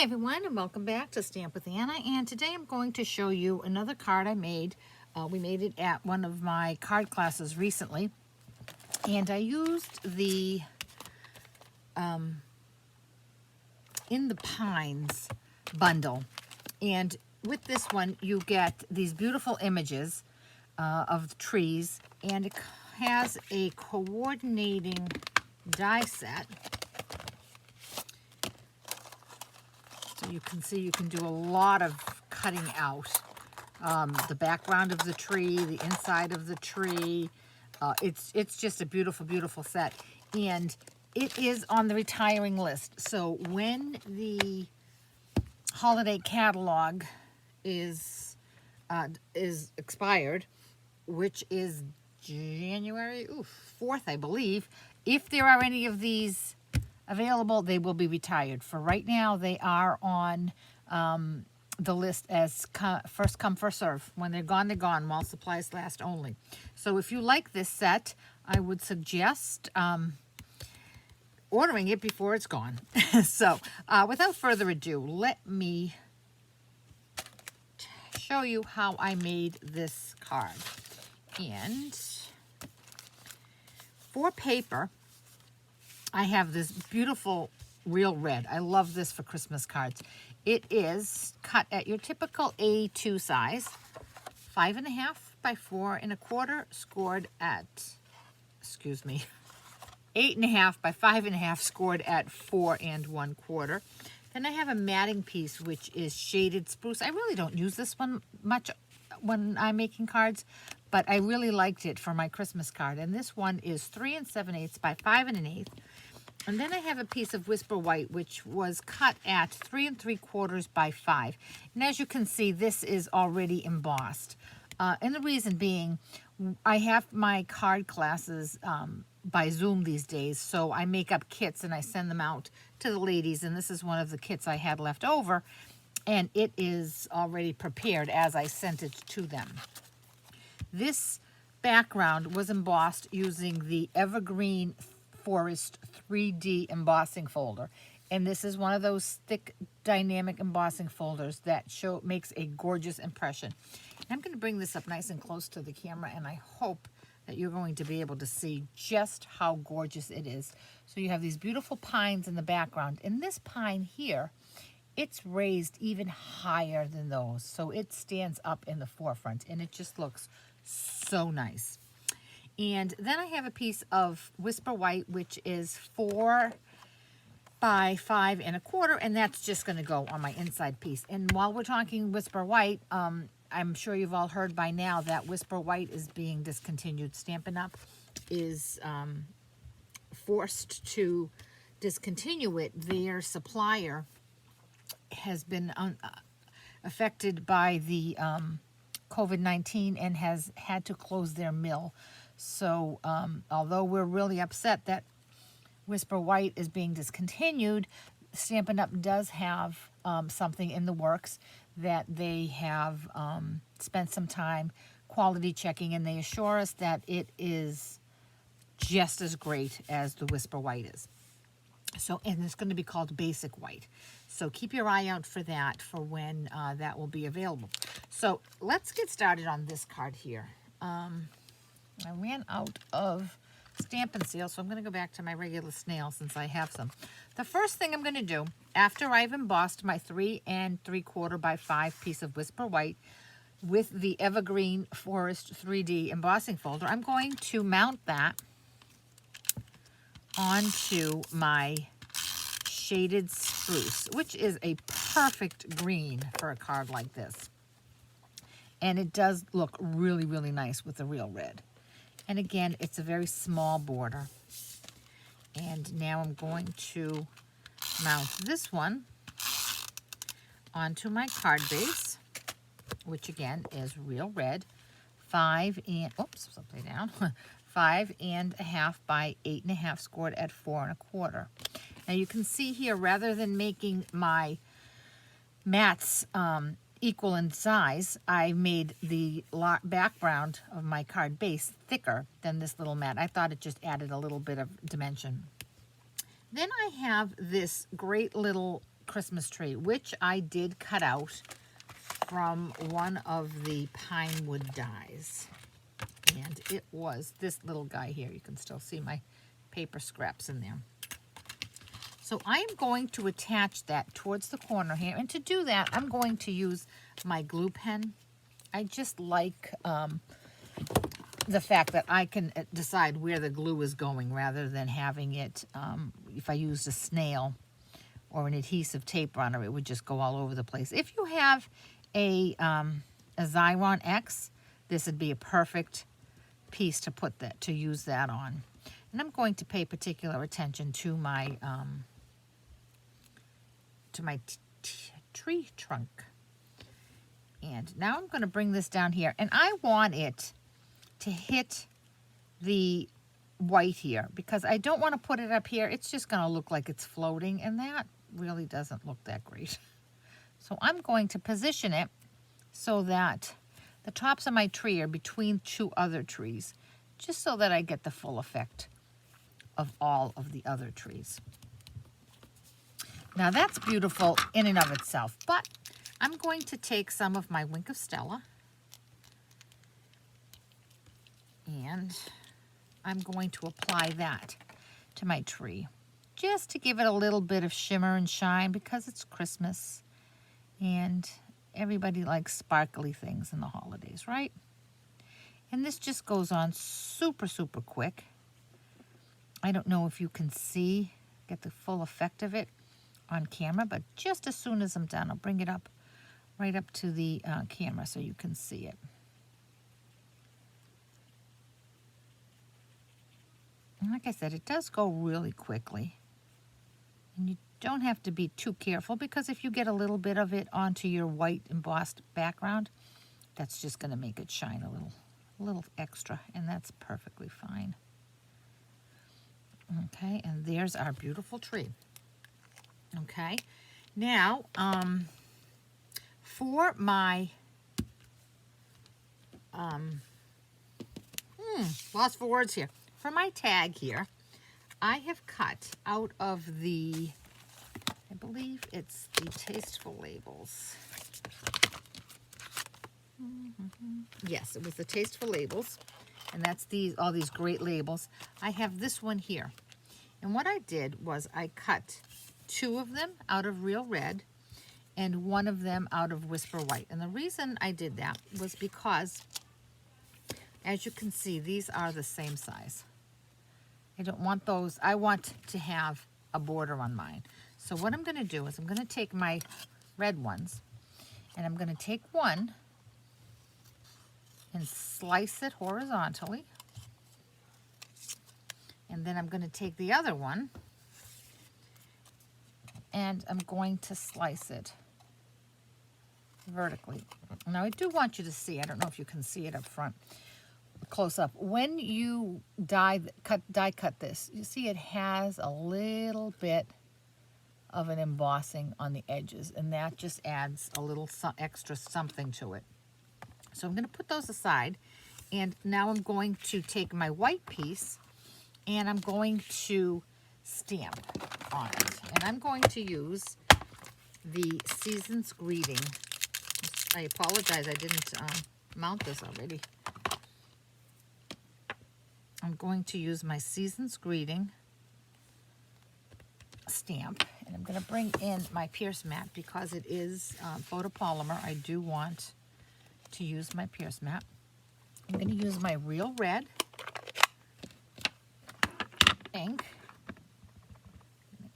everyone, and welcome back to Stamp with Anna. And today I'm going to show you another card I made. We made it at one of my card classes recently, and I used the In the Pines bundle. And with this one, you get these beautiful images of the trees, and it has a coordinating die set. So you can see you can do a lot of cutting out. The background of the tree, the inside of the tree. It's just a beautiful, beautiful set. And it is on the retiring list. So when the holiday catalog is expired, which is January 4th, I believe, if there are any of these available, they will be retired. For right now, they are on the list as first come, first serve. When they're gone, while supplies last only. So if you like this set, I would suggest ordering it before it's gone. So without further ado, let me show you how I made this card. And for paper, I have this beautiful real red. I love this for Christmas cards. It is cut at your typical A2 size, 5.5 by 4 1/4, scored at, 8.5 by 5.5, scored at 4 1/4. Then I have a matting piece, which is shaded spruce. I really don't use this one much when I'm making cards, but I really liked it for my Christmas card. And this one is 3 7/8 by 5 1/8. And then I have a piece of Whisper White, which was cut at 3 3/4 by 5. And as you can see, this is already embossed. And the reason being, I have my card classes by Zoom these days, so I make up kits and I send them out to the ladies. And this is one of the kits I had left over, and it is already prepared as I sent it to them. This background was embossed using the Evergreen Forest 3D embossing folder, and this is one of those thick dynamic embossing folders that makes a gorgeous impression. And I'm going to bring this up nice and close to the camera, and I hope that you're going to be able to see just how gorgeous it is. So you have these beautiful pines in the background, and this pine here, it's raised even higher than those, so it stands up in the forefront, and it just looks so nice. And then I have a piece of Whisper White, which is 4 by 5 1/4, and that's just going to go on my inside piece. And while we're talking Whisper White, I'm sure you've all heard by now that Whisper White is being discontinued. Stampin' Up! Is forced to discontinue it. Their supplier has been affected by the COVID-19 and has had to close their mill. So although we're really upset that Whisper White is being discontinued, Stampin' Up! Does have something in the works that they have spent some time quality checking, and they assure us that it is just as great as the Whisper White is. So, and it's going to be called Basic White. So keep your eye out for that, for when that will be available. So let's get started on this card here. I ran out of Stampin' Seal, so I'm going to go back to my regular snail since I have some. The first thing I'm going to do, after I've embossed my 3 3/4 by 5 piece of Whisper White with the Evergreen Forest 3D embossing folder, I'm going to mount that onto my shaded spruce, which is a perfect green for a card like this. And it does look really, really nice with the real red. And again, it's a very small border. And now I'm going to mount this one onto my card base, which again is real red, 5 upside down, 5.5 by 8.5, scored at 4 1/4. Now you can see here, rather than making my mats equal in size, I made the background of my card base thicker than this little mat. I thought it just added a little bit of dimension. Then I have this great little Christmas tree, which I did cut out from one of the pine wood dies. And it was this little guy here. You can still see my paper scraps in there. So I'm going to attach that towards the corner here. And to do that, I'm going to use my glue pen. I just like the fact that I can decide where the glue is going rather than having it, if I used a snail or an adhesive tape runner, it would just go all over the place. If you have a Xyron X, this would be a perfect piece to put that, to use that on. And I'm going to pay particular attention to my tree trunk. And now I'm going to bring this down here, and I want it to hit the white here because I don't want to put it up here. It's just going to look like it's floating, and that really doesn't look that great. So I'm going to position it so that the tops of my tree are between two other trees, just so that I get the full effect of all of the other trees. Now that's beautiful in and of itself, but I'm going to take some of my Wink of Stella and I'm going to apply that to my tree just to give it a little bit of shimmer and shine because it's Christmas and everybody likes sparkly things in the holidays, right? And this just goes on super, super quick. I don't know if you can get the full effect of it on camera, but just as soon as I'm done, I'll bring it up right up to the camera so you can see it. And like I said, it does go really quickly. And you don't have to be too careful because if you get a little bit of it onto your white embossed background, that's just going to make it shine a little extra, and that's perfectly fine. Okay, and there's our beautiful tree. Okay, now for my lost for words here. For my tag here, I have cut out of the, I believe it's the Tasteful Labels. Yes, it was the Tasteful Labels, and that's all these great labels. I have this one here, and what I did was I cut 2 of them out of Real Red and 1 of them out of Whisper White. And the reason I did that was because, as you can see, these are the same size. I don't want those. I want to have a border on mine. So what I'm going to do is I'm going to take my red ones and I'm going to take one and slice it horizontally. And then I'm going to take the other one and I'm going to slice it vertically. Now I do want you to see, I don't know if you can see it up front, close up. When you die cut this, you see it has a little bit of an embossing on the edges, and that just adds a little extra something to it. So I'm going to put those aside, and now I'm going to take my white piece and I'm going to stamp on it. And I'm going to use the Season's Greeting. I apologize, I didn't mount this already. I'm going to use my Season's Greeting stamp, and I'm going to bring in my Pierce mat because it is photopolymer. I do want to use my Pierce mat. I'm going to use my Real Red ink.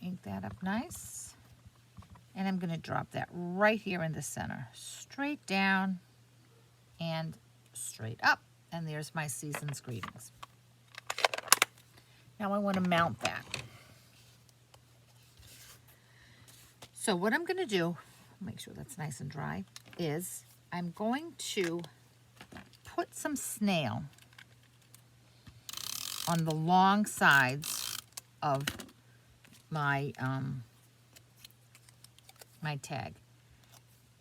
Ink that up nice, and I'm going to drop that right here in the center, straight down and straight up, and there's my Season's Greetings. Now I want to mount that. So what I'm going to do, make sure that's nice and dry, is I'm going to put some snail on the long sides of my my tag.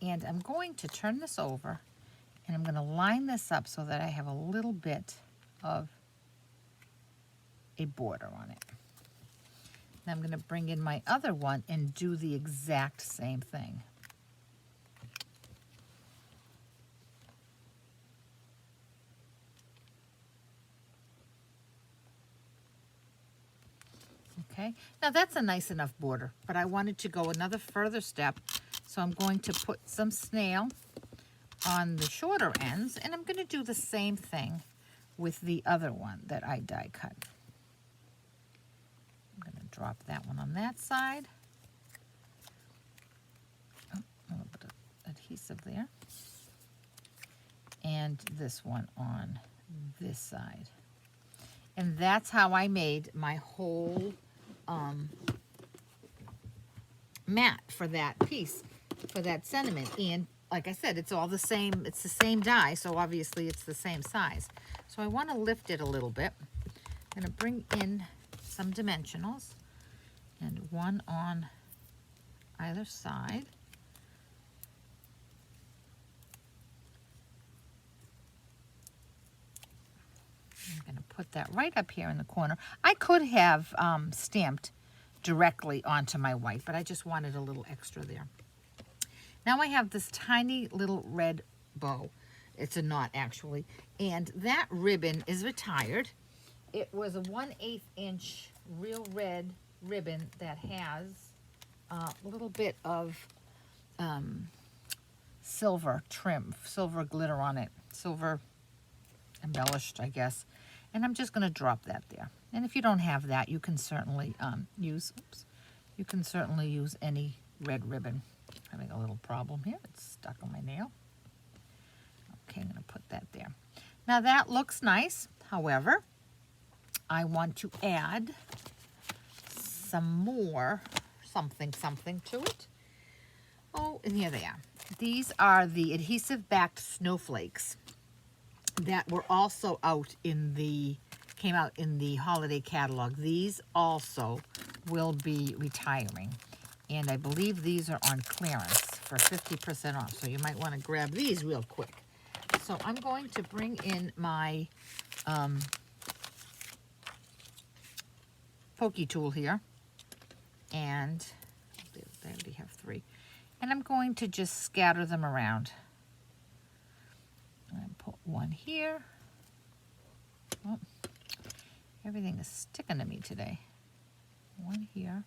And I'm going to turn this over and I'm going to line this up so that I have a little bit of a border on it. And I'm going to bring in my other one and do the exact same thing. Okay, now that's a nice enough border, but I wanted to go another further step. So I'm going to put some snail on the shorter ends, and I'm going to do the same thing with the other one that I die cut. I'm going to drop that one on that side. Oh, a little bit of adhesive there. And this one on this side. And that's how I made my whole mat for that piece, for that sentiment. And like I said, it's all the same, it's the same die, so obviously it's the same size. So I want to lift it a little bit. I'm going to bring in some dimensionals, and one on either side. I'm going to put that right up here in the corner. I could have stamped directly onto my white, but I just wanted a little extra there. Now I have this tiny little red bow. It's a knot actually, and that ribbon is retired. It was a 1/8 inch real red ribbon that has a little bit of silver trim, silver glitter on it, silver embellished, I guess. And I'm just going to drop that there. And if you don't have that, you can certainly use any red ribbon. I'm having a little problem here. It's stuck on my nail. Okay, I'm going to put that there. Now that looks nice. However, I want to add some more something to it. Oh, and here they are. These are the adhesive backed snowflakes that were also came out in the holiday catalog. These also will be retiring. And I believe these are on clearance for 50% off. So you might want to grab these real quick. So I'm going to bring in my pokey tool here. And they already have 3. And I'm going to just scatter them around. And put one here. Oh, everything is sticking to me today. One here.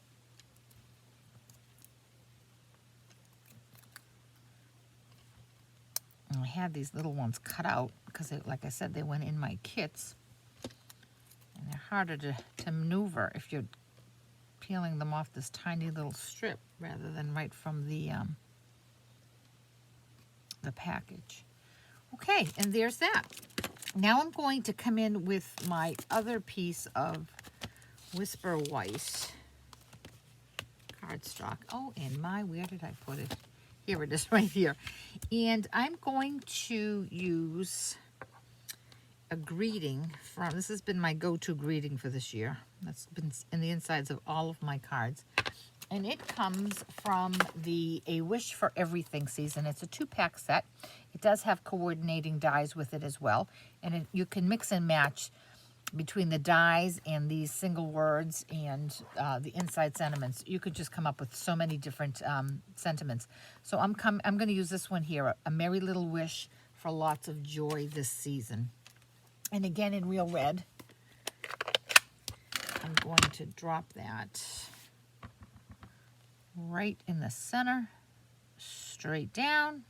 And I had these little ones cut out because, like I said, they went in my kits. And they're harder to maneuver if you're peeling them off this tiny little strip rather than right from the package. Okay, and there's that. Now I'm going to come in with my other piece of Whisper White cardstock. Oh, and where did I put it? Here it is, right here. And I'm going to use a greeting from, this has been my go-to greeting for this year. That's been in the insides of all of my cards. And it comes from the A Wish for Everything season. It's a 2-pack set. It does have coordinating dies with it as well. And you can mix and match between the dies and these single words and the inside sentiments. You could just come up with so many different sentiments. So I'm going to use this one here, A Merry Little Wish for Lots of Joy This Season. And again in real red. I'm going to drop that right in the center, straight down,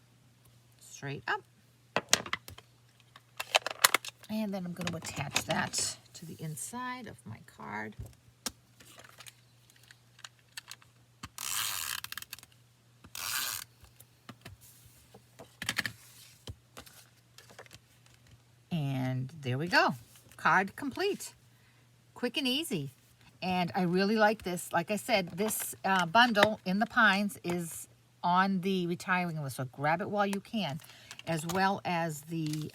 straight up. And then I'm going to attach that to the inside of my card. And there we go. Card complete. Quick and easy. And I really like this. Like I said, this bundle in the Pines is on the retiring list, so grab it while you can, as well as the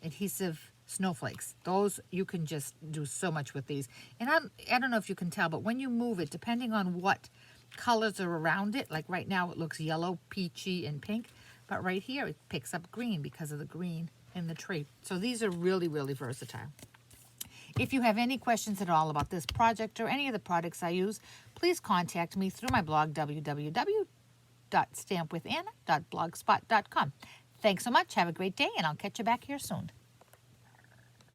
adhesive snowflakes. Those, you can just do so much with these. And I don't know if you can tell, but when you move it, depending on what colors are around it, like right now it looks yellow, peachy, and pink, but right here it picks up green because of the green in the tree. So these are really, really versatile. If you have any questions at all about this project or any of the products I use, please contact me through my blog, www.stampwithanna.blogspot.com. Thanks so much. Have a great day, and I'll catch you back here soon.